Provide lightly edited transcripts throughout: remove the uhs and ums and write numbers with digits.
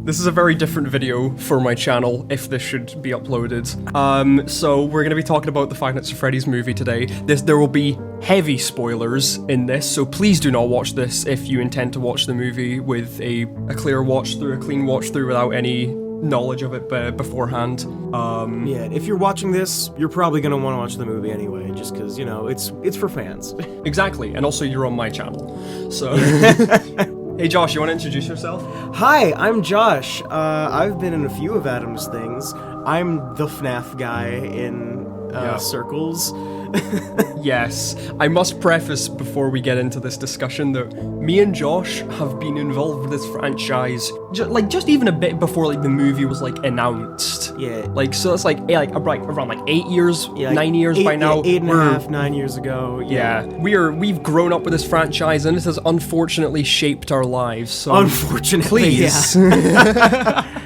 This is a very different video for my channel, if this should be uploaded. So we're going to be talking about the Five Nights at Freddy's movie today. There will be heavy spoilers in this, so please do not watch this if you intend to watch the movie with a clear watch-through, a clean watch-through without any knowledge of it beforehand. Yeah, if you're watching this, you're probably gonna want to watch the movie anyway, just because, you know, it's for fans. Exactly, and also you're on my channel, so... Hey Josh, you want to introduce yourself? Hi, I'm Josh. I've been in a few of Adam's things. I'm the FNAF guy in circles. Yes, I must preface before we get into this discussion that me and Josh have been involved with this franchise just even a bit before the movie was announced. Yeah. So it's around 8 years, 9 years by now. 8.5, 9 years ago. Yeah, we've grown up with this franchise and it has unfortunately shaped our lives. So unfortunately, please. Yeah.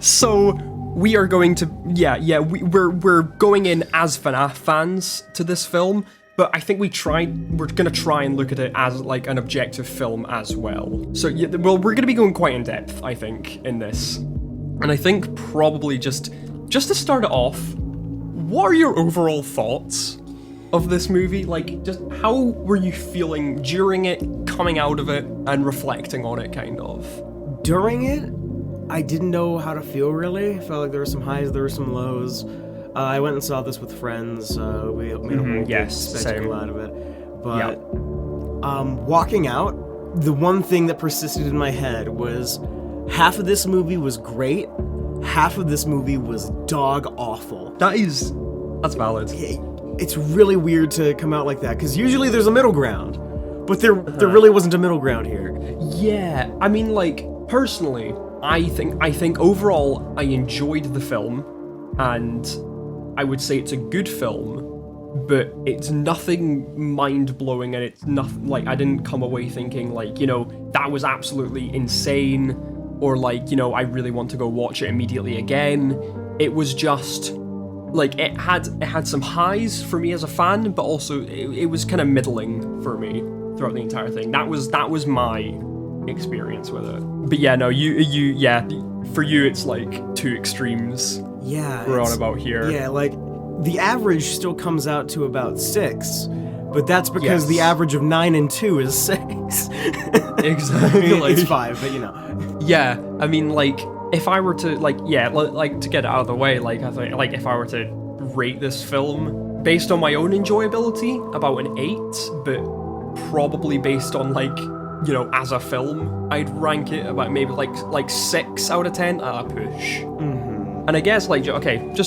So we are going to, we're going in as FNAF fans to this film, but I think we're gonna try and look at it as an objective film as well. So we're gonna be going quite in depth, I think, in this. And I think probably just to start it off, what are your overall thoughts of this movie? Just how were you feeling during it, coming out of it, and reflecting on it, kind of? During it, I didn't know how to feel, really. I felt like there were some highs, there were some lows. I went and saw this with friends. We made a whole big spectacle out of it. But walking out, the one thing that persisted in my head was half of this movie was great, half of this movie was dog awful. That's valid. It's really weird to come out like that, because usually there's a middle ground. But there really wasn't a middle ground here. Yeah, I mean, personally, I think overall I enjoyed the film, and I would say it's a good film, but it's nothing mind-blowing, and it's nothing, I didn't come away thinking, that was absolutely insane, or, I really want to go watch it immediately again. It was just, it had some highs for me as a fan, but also it was kind of middling for me throughout the entire thing. That was my experience with it. But yeah, no, for you it's two extremes. Yeah, we're on about here. Yeah, the average still comes out to about 6, but that's because the average of 9 and 2 is 6. Exactly. It's 5, but you know. Yeah, I mean, if I were to to get it out of the way, I think if I were to rate this film based on my own enjoyability, about an 8, but probably based on as a film, I'd rank it about maybe 6 out of 10 at a push. Mm-hmm. And I guess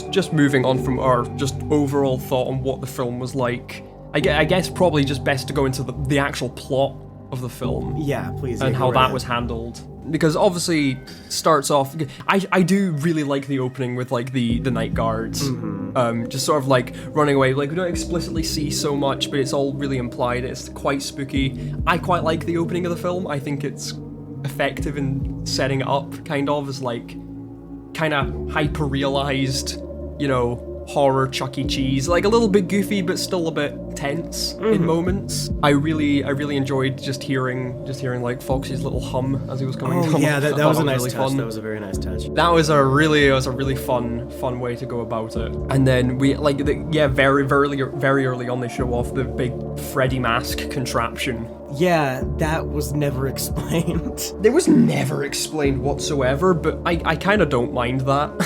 just moving on from our just overall thought on what the film was like, I guess probably just best to go into the actual plot of the film. Yeah, please. And how that was handled. Because obviously starts off, I do really like the opening with the night guards, just sort of running away. We don't explicitly see so much, but it's all really implied. It's quite spooky. I quite like the opening of the film. I think it's effective in setting it up, kind of as kind of hyper realized, horror Chuck E. Cheese, a little bit goofy but still a bit tense in moments. I really enjoyed just hearing Foxy's little hum as he was coming down. Yeah, that was a nice really touch. Fun. That was a very nice touch. That was a really fun way to go about it. And then we very early on they show off the big Freddy mask contraption. Yeah, that was never explained. It was never explained whatsoever, but I kind of don't mind that.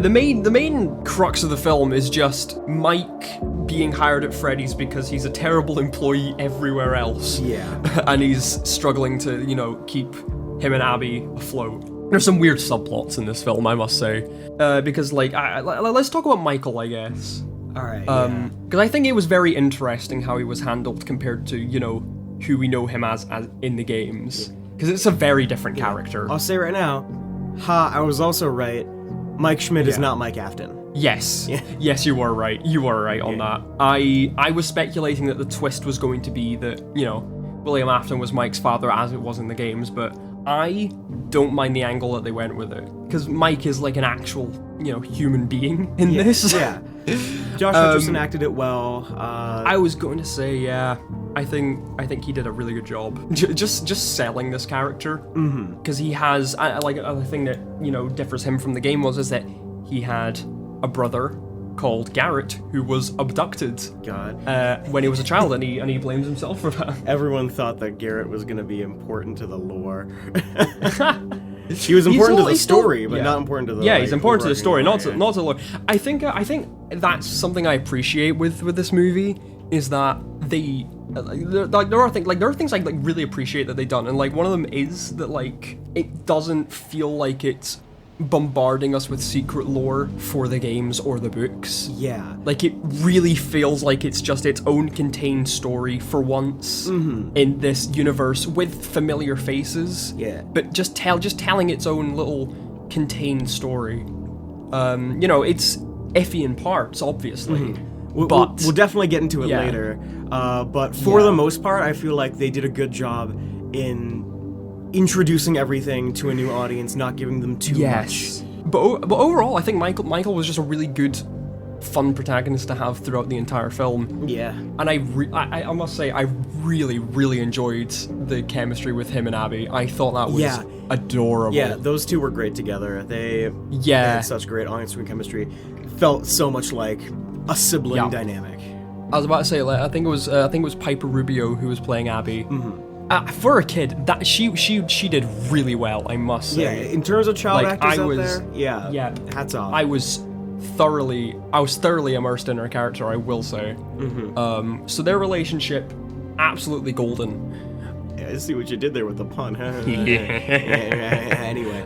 The main crux of the film is just Mike being hired at Freddy's because he's a terrible employee everywhere else. Yeah. And he's struggling to, keep him and Abby afloat. There's some weird subplots in this film, I must say. Because, let's talk about Michael, I guess. Alright, because I think it was very interesting how he was handled compared to, who we know him as in the games. Because it's a very different character. I'll say right now, I was also right. Mike Schmidt is not Mike Afton. Yes. Yeah. Yes, you were right. You were right on that. I was speculating that the twist was going to be that, William Afton was Mike's father as it was in the games, but I don't mind the angle that they went with it. Because Mike is an actual, human being in this. Yeah. Josh Hutcherson acted it well. I was going to say, I think he did a really good job. Just selling this character, because he has like a thing that differs him from the game is that he had a brother called Garrett who was abducted. When he was a child, and he blames himself for that. Everyone thought that Garrett was going to be important to the lore. He was important to the story, but not important to the. Yeah, he's important to the story, not to the lore. I think that's something I appreciate with this movie is that they there are things I really appreciate that they've done, and one of them is that it doesn't feel like it's bombarding us with secret lore for the games or the books. Yeah. It really feels like it's just its own contained story for once in this universe with familiar faces. Yeah. But just telling its own little contained story. It's iffy in parts, obviously. We'll definitely get into it later. But for the most part, I feel like they did a good job in introducing everything to a new audience, not giving them too much. But overall, I think Michael was just a really good, fun protagonist to have throughout the entire film. Yeah. And I must say, I really, really enjoyed the chemistry with him and Abby. I thought that was adorable. Yeah, those two were great together. They had such great on-screen chemistry. Felt so much like a sibling dynamic. I was about to say, I think it was Piper Rubio who was playing Abby. For a kid, that she did really well, I must say. Yeah, in terms of child actors out there, hats off. I was thoroughly immersed in her character, I will say. So their relationship, absolutely golden. Yeah, I see what you did there with the pun, huh? Anyway,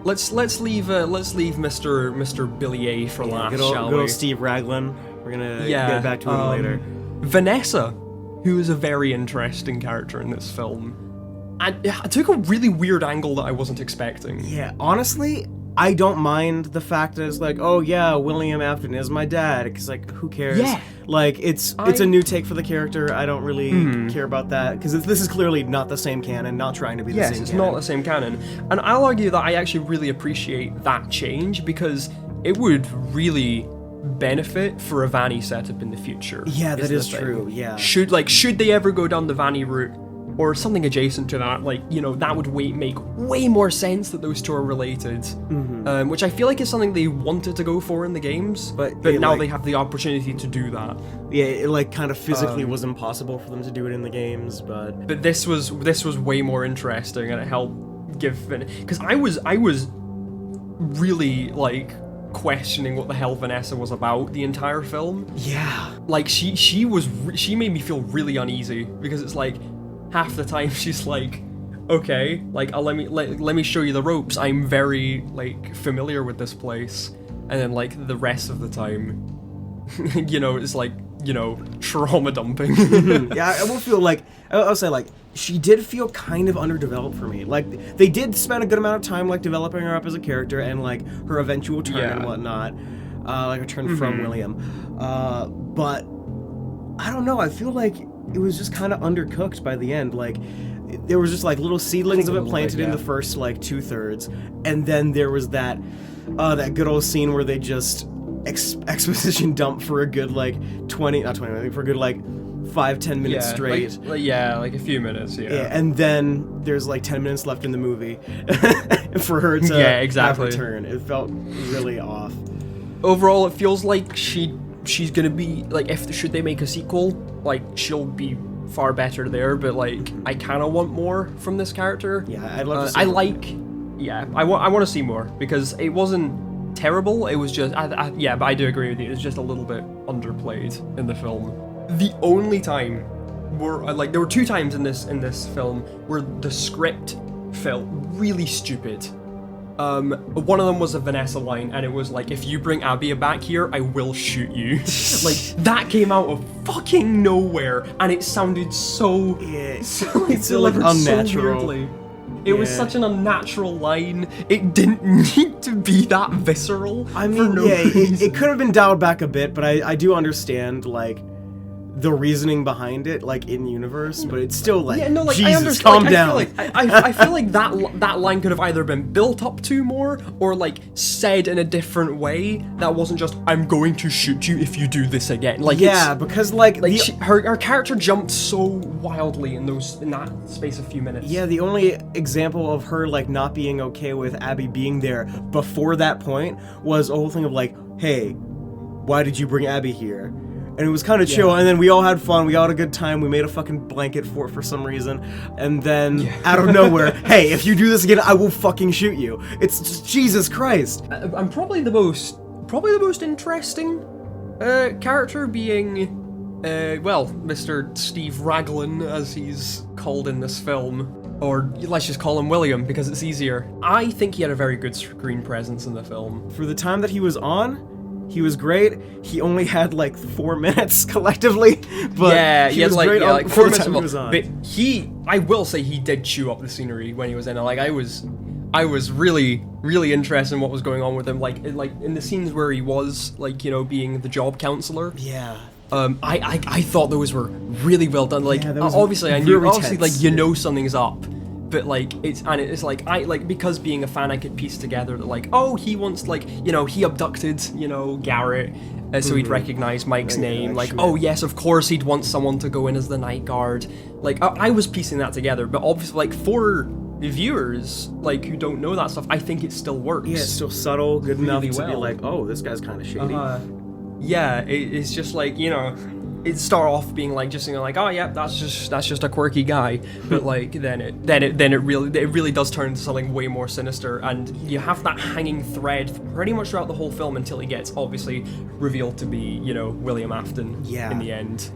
let's leave Mr. Billy A for last, shall we? Good old Steve Raglan. We're gonna get back to him later. Vanessa, who is a very interesting character in this film. And it took a really weird angle that I wasn't expecting. Yeah, honestly, I don't mind the fact that it's William Afton is my dad, because who cares? Yeah. It's a new take for the character. I don't really care about that, because this is clearly not the same canon, not trying to be the same canon. Yes, it's not the same canon. And I'll argue that I actually really appreciate that change, because it would really benefit for a Vanny setup in the future. Yeah, that is true. Yeah. Should they ever go down the Vanny route or something adjacent to that, that would make way more sense that those two are related. Which I feel like is something they wanted to go for in the games, but now they have the opportunity to do that. Yeah, it kind of physically was impossible for them to do it in the games, but this was way more interesting, and it helped give, because I was really questioning what the hell Vanessa was about the entire film. Yeah. She made me feel really uneasy, because it's half the time she's okay, let me show you the ropes. I'm very familiar with this place. And then the rest of the time, it's trauma dumping. Yeah, I will feel I'll say she did feel kind of underdeveloped for me. They did spend a good amount of time developing her up as a character, and her eventual turn and whatnot, a turn from William. But I don't know. I feel it was just kind of undercooked by the end. There was just little seedlings of it planted in the first 2/3, and then there was that good old scene where they just exposition dump for a good 20, not 20, for a good 5-10 minutes straight. A few minutes, yeah. And then there's 10 minutes left in the movie for her to have her turn. It felt really off. Overall, it feels like she's gonna be should they make a sequel, she'll be far better there. But I kind of want more from this character. Yeah, I'd love to see more. I want to see more, because it wasn't terrible. It was just but I do agree with you. It's just a little bit underplayed in the film. The only time where there were two times in this film where the script felt really stupid. One of them was a Vanessa line, and it was if you bring Abby back here, I will shoot you. That came out of fucking nowhere, and it sounded so it's unnatural. So weirdly. It was such an unnatural line. It didn't need to be that visceral. I mean, it could have been dialed back a bit, but I do understand the reasoning behind it, like, in universe, but it's still like, I Jesus, calm down. I feel like that line could have either been built up to more, or like said in a different way that wasn't just "I'm going to shoot you if you do this again." Like, yeah, because like her character jumped so wildly in that space of few minutes. Yeah, the only example of her like not being okay with Abby being there before that point was a whole thing of like, "Hey, why did you bring Abby here?" And it was kind of chill, and then we all had fun, we all had a good time, we made a fucking blanket for it for some reason, and then, out of nowhere, "Hey, if you do this again, I will fucking shoot you." It's just, Jesus Christ. I'm probably the most interesting character being, Mr. Steve Raglan, as he's called in this film. Or let's just call him William, because it's easier. I think he had a very good screen presence in the film. For the time that he was on, he was great. He only had like 4 minutes collectively, but he was great like 4 minutes he was on. But I will say he did chew up the scenery when he was in it. Like I was really, really interested in what was going on with him. Like in the scenes where he was like, you know, being the job counselor. Yeah. I thought those were really well done. Like obviously I knew like you know something's up. But like it's like because being a fan I could piece together that like, oh, he wants like, you know, he abducted, you know, Garrett, so he'd recognize Mike's name. Like, oh yes, of course he'd want someone to go in as the night guard. Like I was piecing that together, but obviously like for viewers like who don't know that stuff, I think it still works. Yeah, it's still subtle, good enough to be like, oh, this guy's kind of shady. Yeah, it's just like, you know, it start off being like just, you know, like, oh yeah, that's just a quirky guy, but like then it really does turn into something way more sinister, and you have that hanging thread pretty much throughout the whole film until he gets obviously revealed to be, you know, William Afton in the end.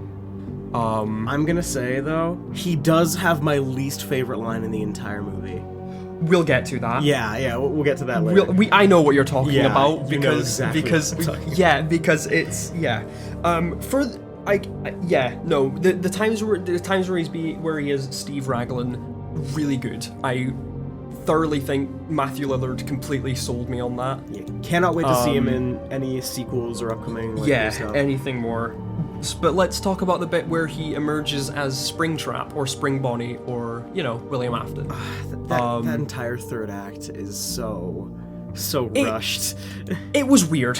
I'm gonna say though, he does have my least favorite line in the entire movie. We'll get to that. Yeah, we'll get to that later. I know what you're talking about because because it's the times where he is Steve Raglan, really good. I thoroughly think Matthew Lillard completely sold me on that. Yeah, cannot wait to see him in any sequels or upcoming stuff. Anything more. But let's talk about the bit where he emerges as Springtrap or Spring Bonnie or, you know, William Afton. That entire third act is so rushed. It was weird.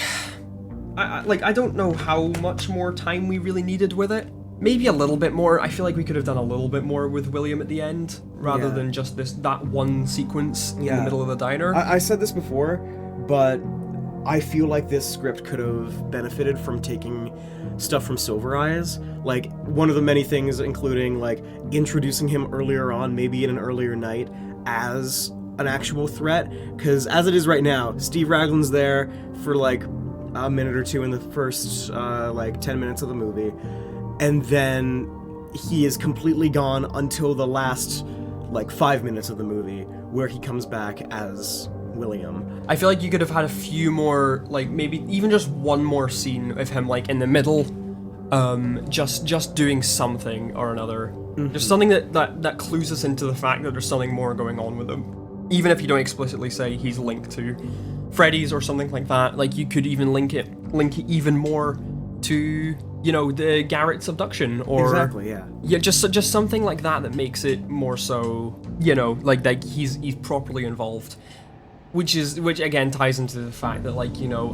I don't know how much more time we really needed with it. Maybe a little bit more. I feel like we could have done a little bit more with William at the end, rather than just that one sequence in the middle of the diner. I said this before, but I feel like this script could have benefited from taking stuff from Silver Eyes. Like, one of the many things including, like, introducing him earlier on, maybe in an earlier night, as an actual threat. Because as it is right now, Steve Raglan's there for, like, a minute or two in the first, 10 minutes of the movie. And then he is completely gone until the last, 5 minutes of the movie, where he comes back as William. I feel like you could have had a few more, maybe even just one more scene of him, in the middle, just doing something or another. Mm-hmm. Just something that clues us into the fact that there's something more going on with him. Even if you don't explicitly say he's linked to Freddy's or something like that, you could even link it even more to, the Garrett's abduction, or exactly, yeah, just something like that makes it more so, like he's properly involved, which again ties into the fact that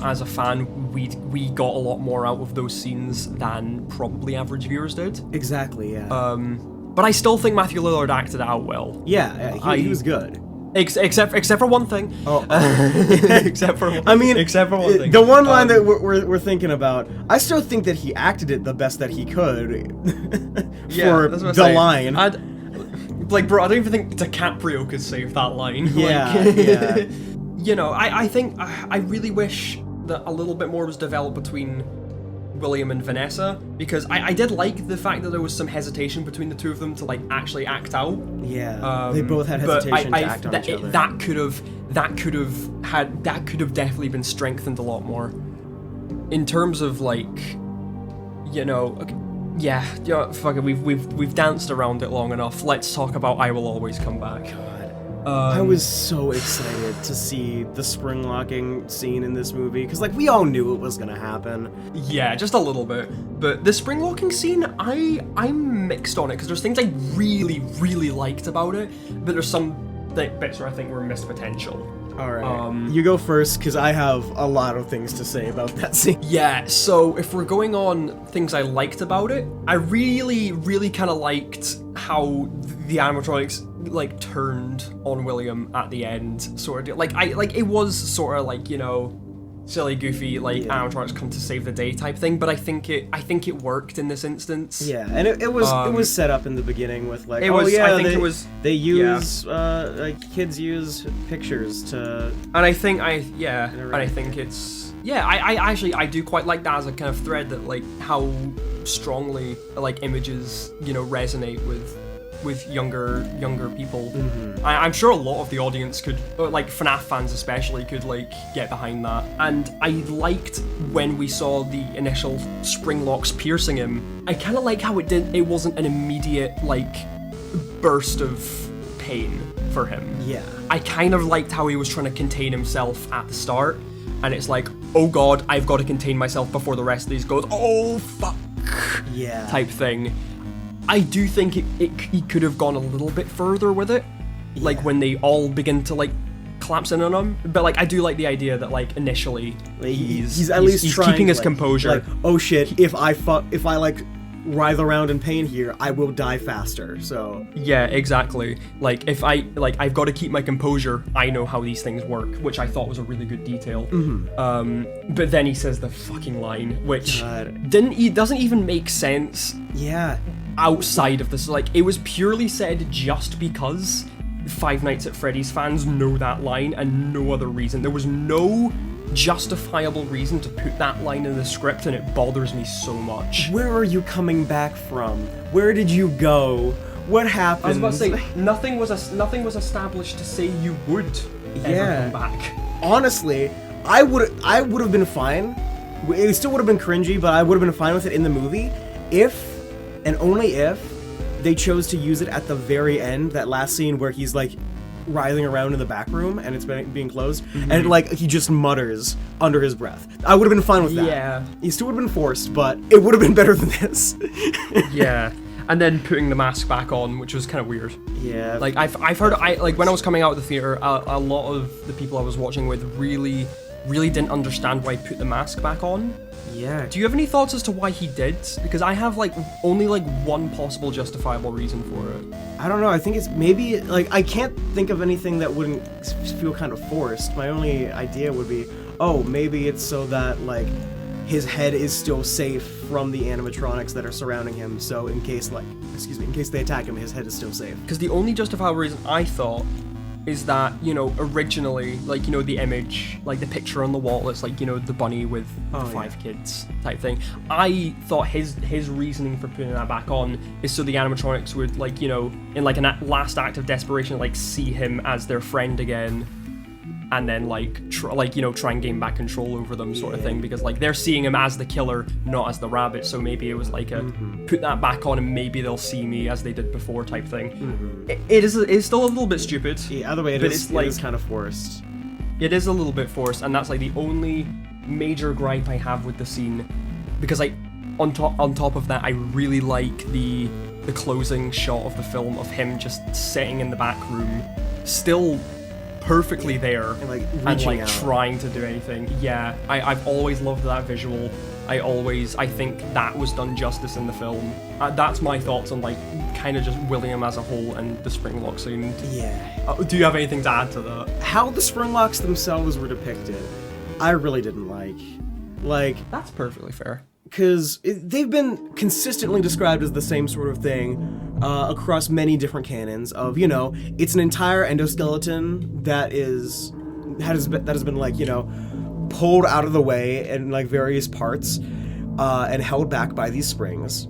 as a fan we got a lot more out of those scenes than probably average viewers did. Exactly, yeah. But I still think Matthew Lillard acted it out well. Yeah, he was good. Except for one thing. Except for one thing. The one line that we're thinking about, I still think that he acted it the best that he could for the line. Bro, I don't even think DiCaprio could save that line. Yeah. I think I really wish that a little bit more was developed between William and Vanessa, because I did like the fact that there was some hesitation between the two of them to actually act out. Yeah, they both had hesitation to act on each other. That could have definitely been strengthened a lot more. In terms of fuck it, we've danced around it long enough. Let's talk about I Will Always Come Back. God, I was so excited to see the spring locking scene in this movie, because, like, we all knew it was gonna happen. Yeah, just a little bit. But the spring locking scene, I'm mixed on it, because there's things I really, really liked about it, but there's some bits where I think were missed potential. Alright, you go first, because I have a lot of things to say about that scene. Yeah, so if we're going on things I liked about it, I really, really kind of liked how the animatronics, like, turned on William at the end, sort of. Like, it was sort of like, you know, silly, goofy, like, animatronics come to save the day type thing, but I think it worked in this instance. Yeah, and it was set up in the beginning with, like, they use like, kids use pictures to, and I think it's, yeah, I actually I do quite like that as a kind of thread, that, like, how strongly, like, images, you know, resonate with younger people. I'm sure a lot of the audience could, like FNAF fans especially, could, like, get behind that. And I liked when we saw the initial spring locks piercing him. I kind of like how it wasn't an immediate, like, burst of pain for him. Yeah. I kind of liked how he was trying to contain himself at the start, and it's like, oh god, I've got to contain myself before the rest of these goes, oh fuck, yeah, type thing. I do think he could have gone a little bit further with it, like when they all begin to, like, collapse in on him. But, like, I do like the idea that, like, initially he's at least keeping his composure. Like, oh shit, if I like writhe around in pain here, I will die faster. So yeah, exactly. Like, if I've got to keep my composure, I know how these things work, which I thought was a really good detail. But then he says the fucking line, which doesn't even make sense. Yeah. Outside of this, like, it was purely said just because Five Nights at Freddy's fans know that line and no other reason. There was no justifiable reason to put that line in the script, and it bothers me so much. Where are you coming back from? Where did you go? What happened? I was about to say, nothing was established to say you would ever come back. Honestly, I would have been fine. It still would have been cringy, but I would have been fine with it in the movie if, and only if, they chose to use it at the very end, that last scene where he's, like, writhing around in the back room and it's being closed, and, like, he just mutters under his breath. I would have been fine with that. Yeah. He still would have been forced, but it would have been better than this. Yeah. And then putting the mask back on, which was kind of weird. Yeah. Like, I've heard, like, when I was coming out of the theater, a lot of the people I was watching with really didn't understand why he put the mask back on. Yeah. Do you have any thoughts as to why he did? Because I have, like, only, like, one possible justifiable reason for it. I don't know. I think it's maybe, like, I can't think of anything that wouldn't feel kind of forced. My only idea would be, oh, maybe it's so that, like, his head is still safe from the animatronics that are surrounding him. So in case they attack him, his head is still safe. Because the only justifiable reason I thought is that, you know, originally, like, you know, the image, like, the picture on the wall, it's like, you know, the bunny with the 5 kids type thing. I thought his reasoning for putting that back on is so the animatronics would, like, you know, in, like, a last act of desperation, like, see him as their friend again, and then, like, try and gain back control over them, sort of thing, because, like, they're seeing him as the killer, not as the rabbit, so maybe it was like a put that back on and maybe they'll see me as they did before type thing. It's still a little bit stupid. Yeah, either way, it is kind of forced. It is a little bit forced, and that's, like, the only major gripe I have with the scene, because, like, on top of that, I really like the closing shot of the film of him just sitting in the back room, still perfectly there, and like trying to do anything. Yeah, I've always loved that visual. I think that was done justice in the film. That's my thoughts on, like, kind of just William as a whole and the Springlock scene. Yeah. Do you have anything to add to that? How the Springlocks themselves were depicted, I really didn't like. Like, that's perfectly fair. Because they've been consistently described as the same sort of thing across many different canons of, you know, it's an entire endoskeleton that has been, like, you know, pulled out of the way in, like, various parts and held back by these springs.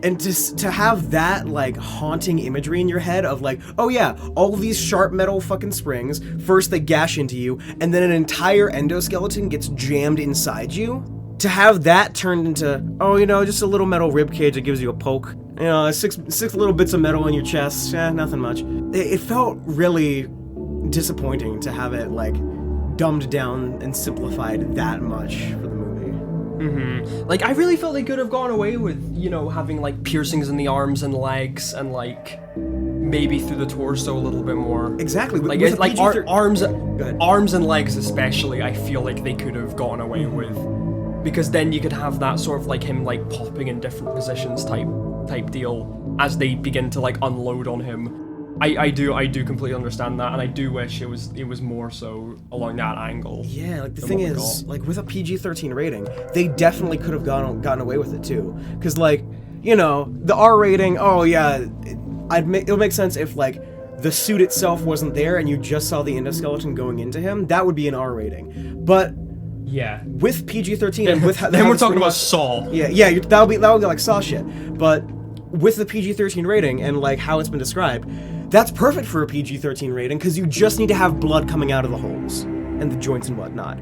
And to have that, like, haunting imagery in your head of, like, oh yeah, all of these sharp metal fucking springs, first they gash into you, and then an entire endoskeleton gets jammed inside you. To have that turned into, oh, you know, just a little metal rib cage that gives you a poke. You know, six little bits of metal in your chest. Nothing much. It felt really disappointing to have it, like, dumbed down and simplified that much for the movie. Like, I really felt they could have gone away with, you know, having, like, piercings in the arms and legs and, like, maybe through the torso a little bit more. Exactly. Like, with like arms and legs especially, I feel like they could have gone away with. Because then you could have that sort of, like, him, like, popping in different positions type deal as they begin to, like, unload on him. I do completely understand that, and I do wish it was more so along that angle. Yeah, like, the thing is, like, with a PG-13 rating, they definitely could have gotten away with it too. Because, like, you know, the R rating, oh yeah, it'll make sense if, like, the suit itself wasn't there and you just saw the endoskeleton going into him. That would be an R rating. But yeah, with PG-13 and with then we're talking about Saw. Yeah, that'll be like Saw shit. But with the PG-13 rating and, like, how it's been described, that's perfect for a PG-13 rating because you just need to have blood coming out of the holes and the joints and whatnot.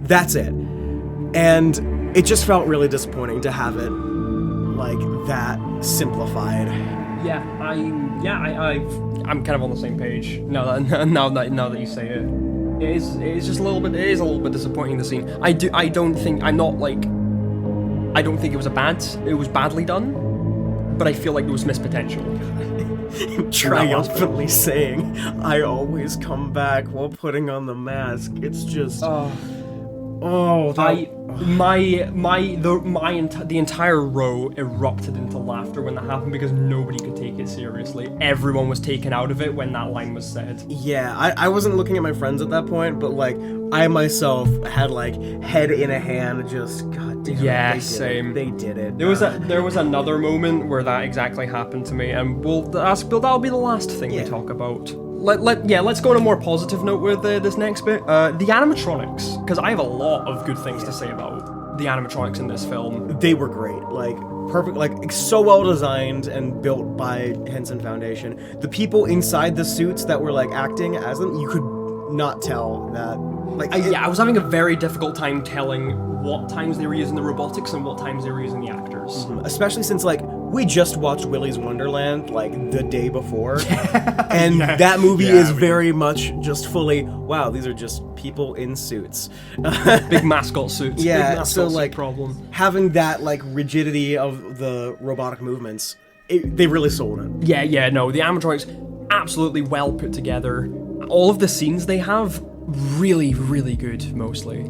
That's it. And it just felt really disappointing to have it, like, that simplified. Yeah, I'm kind of on the same page now that you say it. It is just a little bit disappointing, the scene. I don't think it was badly done, but I feel like there was missed potential. Triumphantly saying, "I always come back while putting on the mask." It's just, the entire row erupted into laughter when that happened because nobody could take it seriously. Everyone was taken out of it when that line was said. Yeah, I wasn't looking at my friends at that point, but, like, I myself had, like, head in a hand, just, god damn it. Yeah, same. They did it. There was another moment where that exactly happened to me, and that'll be the last thing we talk about. Let's go on a more positive note with this next bit. The animatronics, because I have a lot of good things to say about the animatronics in this film. They were great, like, perfect, like, so well designed and built by Henson Foundation. The people inside the suits that were, like, acting as them, you could not tell that. Like, I was having a very difficult time telling what times they were using the robotics and what times they were using the actors. Especially since, like, we just watched Willy's Wonderland, like, the day before. And that movie is very much just fully, wow, these are just people in suits. Big mascot suits. Yeah, big mascot so, suit like, problem. Having that, like, rigidity of the robotic movements, they really sold it. Yeah, no, the animatronics, absolutely well put together. All of the scenes they have, really, really good, mostly.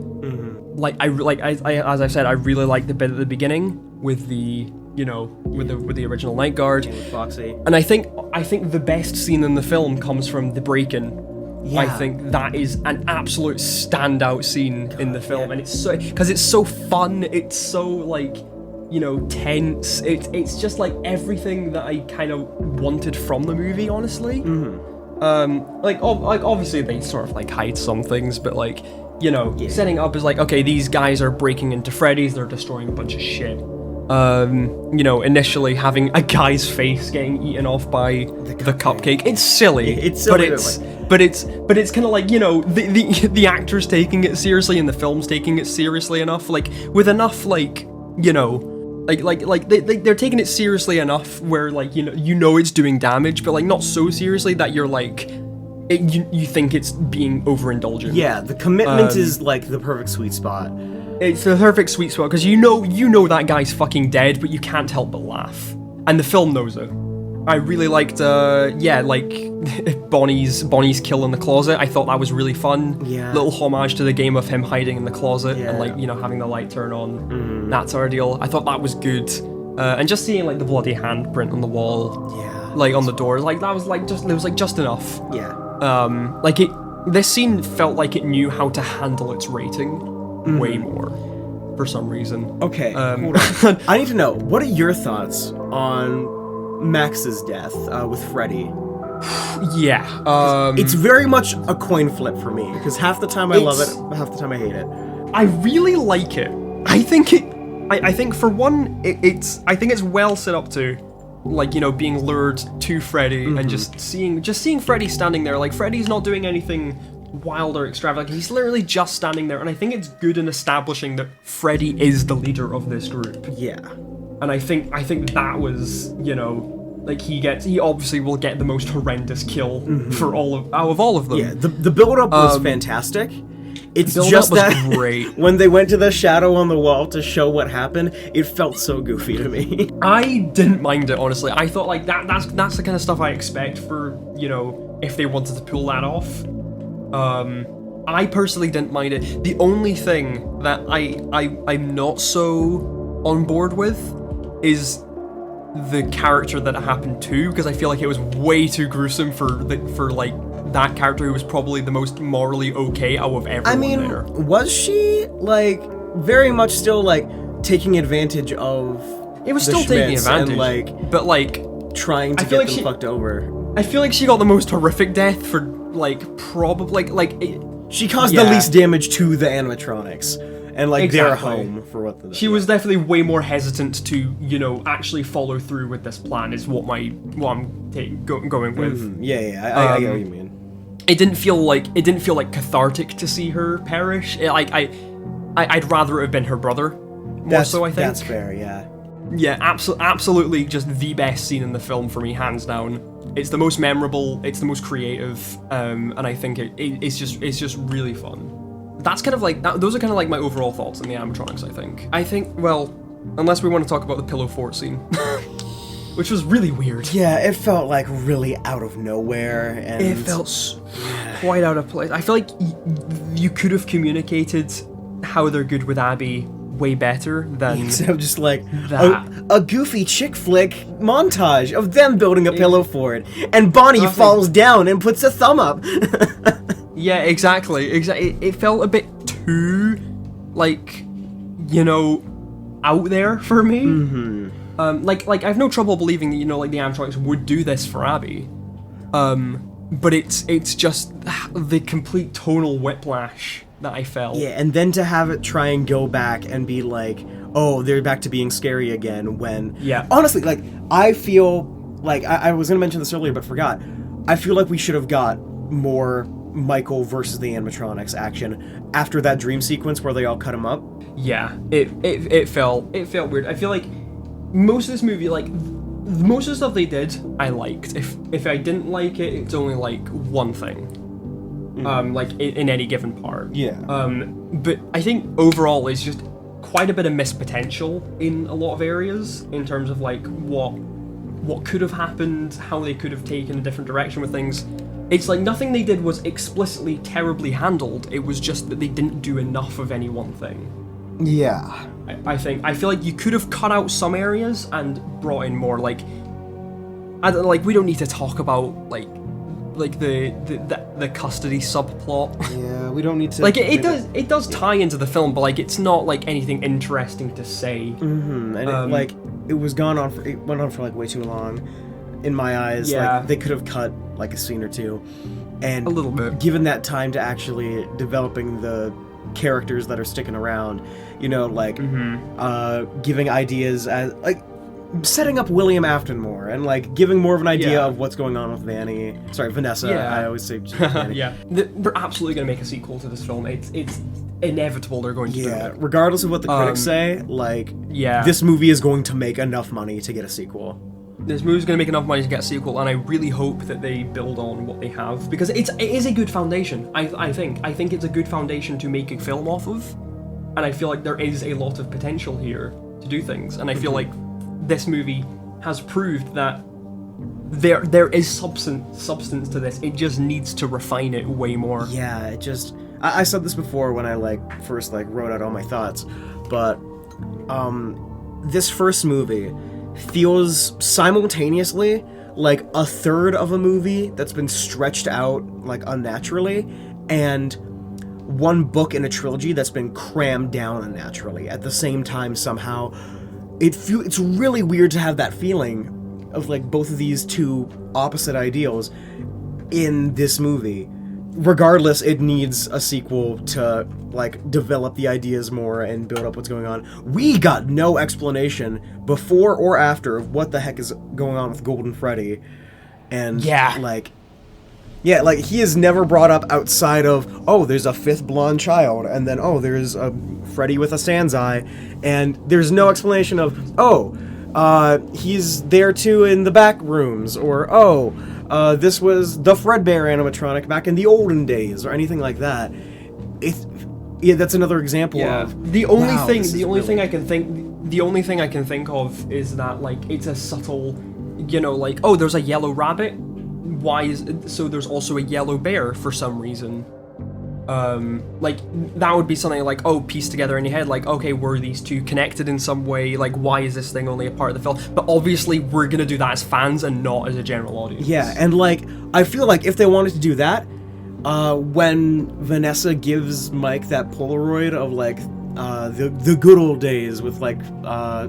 Like, as I said, I really like the bit at the beginning with the, you know, with the original Night Guard. With Foxy. And I think the best scene in the film comes from the break-in. Yeah. I think that is an absolute standout scene in the film, and it's so, because it's so fun, it's so, like, you know, tense. It's just like everything that I kind of wanted from the movie, honestly. Like obviously they sort of, like, hide some things, but, like, you know, setting up is like, okay, these guys are breaking into Freddy's, they're destroying a bunch of shit. You know, initially having a guy's face getting eaten off by the cupcake. It's silly. It's silly, but it's kind of like, you know, the actors taking it seriously and the film's taking it seriously enough, like, with enough, like, you know, like they're taking it seriously enough where, like, you know it's doing damage, but, like, not so seriously that you're like, you think it's being overindulgent. Yeah, the commitment is, like, the perfect sweet spot. It's the perfect sweet spot because you know that guy's fucking dead, but you can't help but laugh, and the film knows it. I really liked, like, Bonnie's kill in the closet. I thought that was really fun. Yeah. Little homage to the game of him hiding in the closet and, like, you know, having the light turn on. That sort of deal. I thought that was good. And just seeing, like, the bloody handprint on the wall, like, on the doors, like, that was, like, it was just enough. Yeah. Like, this scene felt like it knew how to handle its rating way more, for some reason. Okay, hold on. I need to know, what are your thoughts on Max's death with Freddy? It's very much a coin flip for me, because half the time I love it, half the time I hate it. I really like it. I think for one, I think it's well set up to, like, you know, being lured to Freddy and just seeing Freddy standing there. Like, Freddy's not doing anything wild or extravagant. He's literally just standing there, and I think it's good in establishing that Freddy is the leader of this group. Yeah. And I think that was, you know, Like he obviously will get the most horrendous kill for all of them. Yeah, the build-up was fantastic. It's just was that great. when they went to the shadow on the wall to show what happened, it felt so goofy to me. I didn't mind it, honestly. I thought like that's the kind of stuff I expect for, you know, if they wanted to pull that off. I personally didn't mind it. The only thing that I'm not so on board with is the character that it happened to, because I feel like it was way too gruesome for like that character who was probably the most morally okay out of everyone there. Was she like very much still like taking advantage of? It was still taking advantage, and, like, but like trying to get them fucked over. I feel like she got the most horrific death for like probably she caused the least damage to the animatronics. And like their home for what she was definitely way more hesitant to, you know, actually follow through with this plan is what I'm going with. I get what you mean. It didn't feel like cathartic to see her perish. I'd rather it have been her brother more so. I think that's fair. Yeah, absolutely, just the best scene in the film for me, hands down. It's the most memorable. It's the most creative, and I think it's just really fun. That's kind of like those are kind of like my overall thoughts on the animatronics. I think well, unless we want to talk about the pillow fort scene, which was really weird. Yeah, it felt like really out of nowhere, and it felt quite out of place. I feel like you could have communicated how they're good with Abby way better than instead of just like a goofy chick flick montage of them building a pillow fort, and Bonnie falls down and puts a thumb up. Yeah, exactly. It felt a bit too, like, you know, out there for me. Like I have no trouble believing that, you know, like the animatronics would do this for Abby. But it's just the complete tonal whiplash that I felt. Yeah, and then to have it try and go back and be like, oh, they're back to being scary again when... Yeah. Honestly, like, I feel like... I was going to mention this earlier, but forgot. I feel like we should have got more Michael versus the animatronics action after that dream sequence where they all cut him up. Yeah, it felt weird. I feel like most of this movie, like, most of the stuff they did, I liked. If I didn't like it, it's only like one thing. Like in any given part. Yeah. But I think overall it's just quite a bit of missed potential in a lot of areas in terms of like what could have happened, how they could have taken a different direction with things. It's like nothing they did was explicitly terribly handled. It was just that they didn't do enough of any one thing. Yeah. I feel like you could have cut out some areas and brought in more. Like, we don't need to talk about like the custody subplot. Yeah, we don't need to. Like it does tie into the film, but like it's not like anything interesting to say. And it went on for like way too long, in my eyes. Yeah. Like they could have cut like a scene or two, and a little bit given that time to actually developing the characters that are sticking around. You know, like giving ideas as like. Setting up William Afton more and like giving more of an idea of what's going on with Vanessa. I always say Vanny. Yeah, they're absolutely going to make a sequel to this film. It's inevitable they're going to do it. Regardless of what the critics say, like this movie is going to make enough money to get a sequel. This movie's going to make enough money to get a sequel, and I really hope that they build on what they have, because it is a good foundation. I think it's a good foundation to make a film off of, and I feel like there is a lot of potential here to do things, and I feel like this movie has proved that there is substance to this. It just needs to refine it way more. Yeah, it just... I said this before when I first wrote out all my thoughts, but this first movie feels simultaneously like a third of a movie that's been stretched out unnaturally, and one book in a trilogy that's been crammed down unnaturally at the same time somehow. It's really weird to have that feeling of both of these two opposite ideals in this movie. Regardless, it needs a sequel to develop the ideas more and build up what's going on. We got no explanation before or after of what the heck is going on with Golden Freddy, and he is never brought up outside of, oh, there's a fifth blonde child, and then, oh, there's a Freddy with a Sans eye, and there's no explanation of, oh, he's there too in the back rooms, or this was the Fredbear animatronic back in the olden days, or anything like that. That's another example of the only thing I can think of is that like it's a subtle, like, oh, there's a yellow rabbit. So there's also a yellow bear for some reason. Like that would be something like, oh, piece together in your head, like, okay, were these two connected in some way? Like, why is this thing only a part of the film? But obviously we're gonna do that as fans and not as a general audience. Yeah, and like I feel like if they wanted to do that, when Vanessa gives Mike that Polaroid of like the good old days with like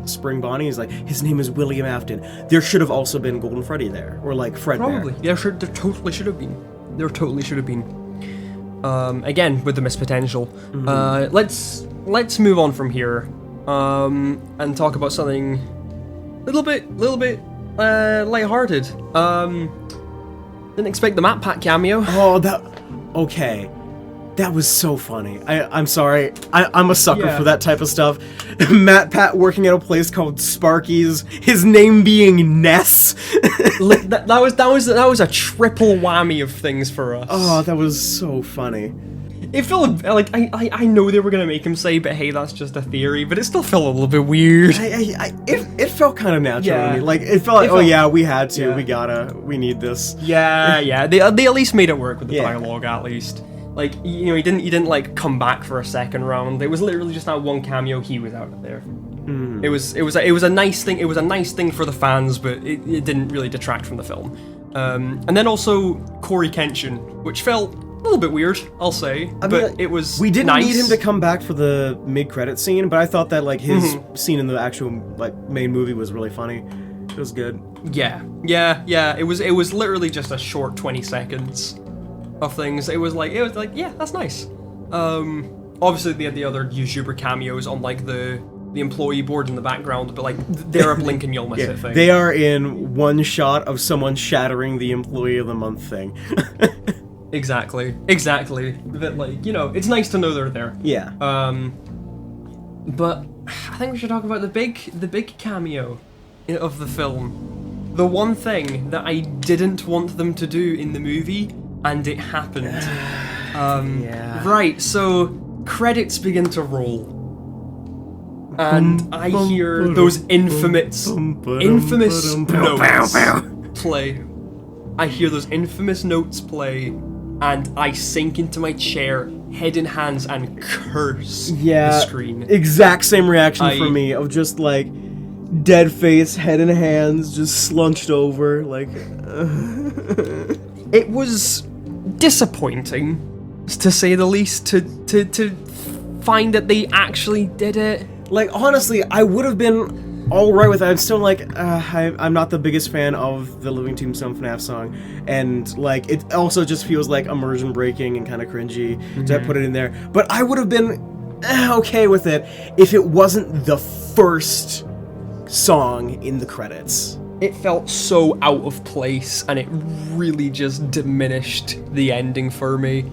Spring Bonnie, he's like, his name is William Afton. There should have also been Golden Freddy there, or like Fred. Probably, there totally should have been. There totally should have been. Again, with the missed potential. Let's move on from here, and talk about something a little bit lighthearted. Didn't expect the Map Pack cameo. Okay. That was so funny. I'm sorry. I'm a sucker for that type of stuff. Matt Pat working at a place called Sparky's. His name being Ness. that was a triple whammy of things for us. Oh, that was so funny. It felt like I know they were gonna make him say, but hey, that's just a theory. But it still felt a little bit weird. It felt kind of natural to me. Like it felt like, we had to. We need this. Yeah. They at least made it work with the dialogue at least. Like, he didn't like come back for a second round. It was literally just that one cameo. He was out of there. It was a nice thing. It was a nice thing for the fans, but it didn't really detract from the film. And then also Corey Kenshin, which felt a little bit weird, I'll say. It was. We didn't nice. need him to come back for the mid-credit scene, but I thought that like his scene in the actual like main movie was really funny. It was good. Yeah. It was literally just a short 20 seconds. Of things. It was like, yeah, that's nice. Obviously they had the other YouTuber cameos on like the employee board in the background, but like they're a blink and you'll miss it thing. They are in one shot of someone shattering the employee of the month thing. Exactly. But like, it's nice to know they're there. Yeah. But I think we should talk about the big cameo of the film. The one thing that I didn't want them to do in the movie, and it happened. Right, so credits begin to roll. And I hear those infamous notes play. I hear those infamous notes play, and I sink into my chair, head in hands, and curse the screen. Exact same reaction for me, of just like dead face, head in hands, just slunched over, like... It was disappointing, to say the least, to find that they actually did it. Like, honestly, I would have been alright with it. I'm still like, I'm not the biggest fan of the Living Tombstone FNAF song, and like, it also just feels like immersion breaking and kind of cringy to put it in there. But I would have been okay with it if it wasn't the first song in the credits. It felt so out of place, and it really just diminished the ending for me.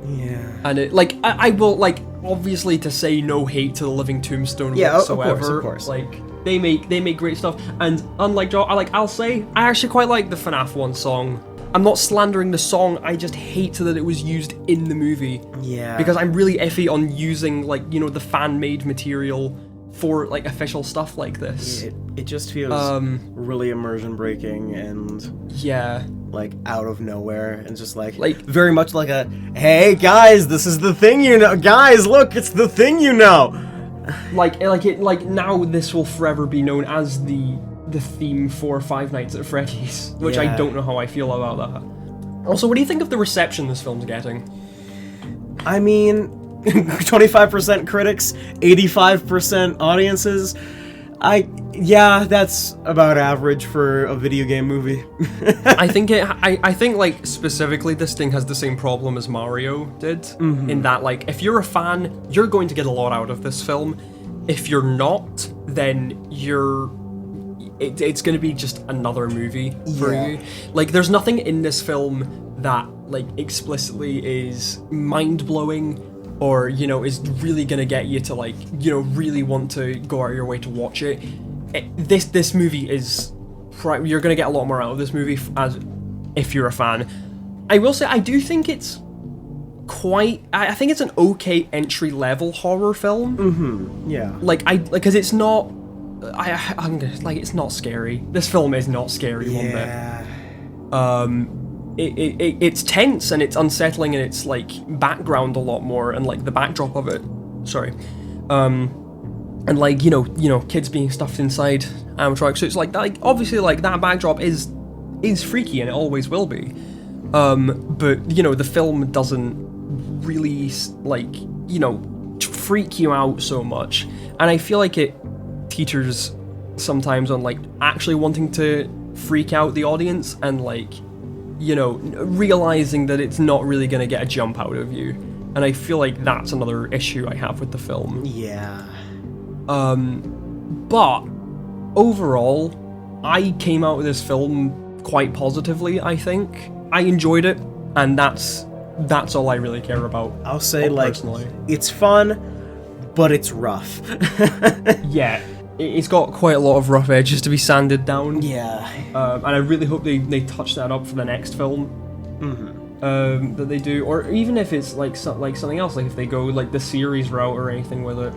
Yeah. And it, like, I will, like, obviously to say no hate to the Living Tombstone whatsoever. Of course. Like, they make great stuff, and unlike Joe, I'll say, I actually quite like the FNAF 1 song. I'm not slandering the song, I just hate that it was used in the movie. Yeah. Because I'm really iffy on using, like, the fan-made material for like official stuff like this. It just feels really immersion breaking and like out of nowhere, and just like very much like a, hey guys, this is the thing guys, look, it's the thing like now this will forever be known as the theme for Five Nights at Freddy's, which I don't know how I feel about that. Also, what do you think of the reception this film's getting? I mean, 25% critics, 85% audiences. That's about average for a video game movie. I think like specifically this thing has the same problem as Mario did, in that like if you're a fan, you're going to get a lot out of this film. If you're not, then it's going to be just another movie for you. Like, there's nothing in this film that like explicitly is mind-blowing, or is really gonna get you to like really want to go out of your way to watch it. this movie is... You're going to get a lot more out of this movie as if you're a fan. I will say, I do think it's I think it's an okay entry-level horror film. Mm-hmm, yeah. Because it's not... it's not scary. This film is not scary one bit. It's tense and it's unsettling and it's like background a lot more and like the backdrop of it. Sorry. And like you know kids being stuffed inside animatronics. So it's like obviously like that backdrop is freaky and it always will be. But the film doesn't really like freak you out so much, and I feel like it teeters sometimes on like actually wanting to freak out the audience and like realizing that it's not really going to get a jump out of you, and I feel like that's another issue I have with the film. Yeah. But overall I came out with this film quite positively. I think I enjoyed it, and that's all I really care about. I'll say personally. It's fun, but it's rough. Yeah, it's got quite a lot of rough edges to be sanded down. Yeah. And I really hope they touch that up for the next film. Mm-hmm. That they do, or even if it's like something else, like if they go like the series route or anything with it.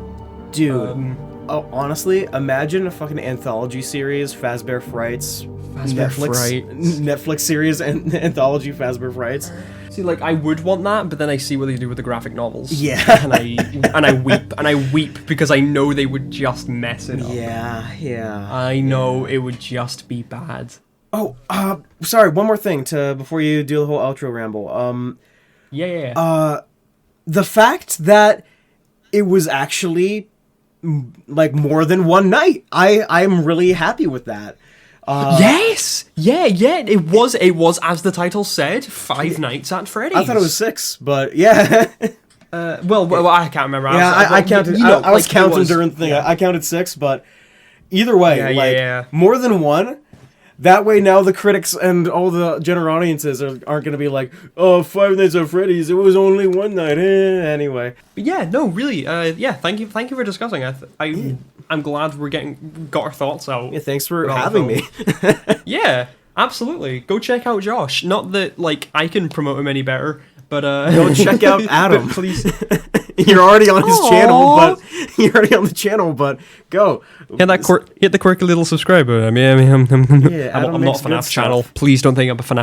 Dude, honestly, imagine a fucking anthology series, Fazbear Frights, Netflix series and anthology Fazbear Frights. See, like I would want that, but then I see what they do with the graphic novels. Yeah, and I weep because I know they would just mess it up. Yeah. I know it would just be bad. Oh, sorry. One more thing before you do the whole outro ramble. The fact that it was actually like more than one night. I'm really happy with that. Yes! Yeah, it was as the title said, 5 Nights at Freddy's. I thought it was 6, but yeah. Well, I can't remember. I counted. I was counting during the thing. Yeah. I counted 6, but either way, more than one. That way now the critics and all the general audiences aren't going to be like, oh, 5 Nights at Freddy's, it was only one night. Anyway. But yeah, no, really, thank you for discussing. I'm glad we got our thoughts out. Yeah, thanks for having me. Yeah, absolutely. Go check out Josh. Not that like I can promote him any better, but go check out Adam, please. You're already on his channel, but go. Hit the quirky little subscriber. I'm not a FNAF channel. Please don't think I'm a FNAF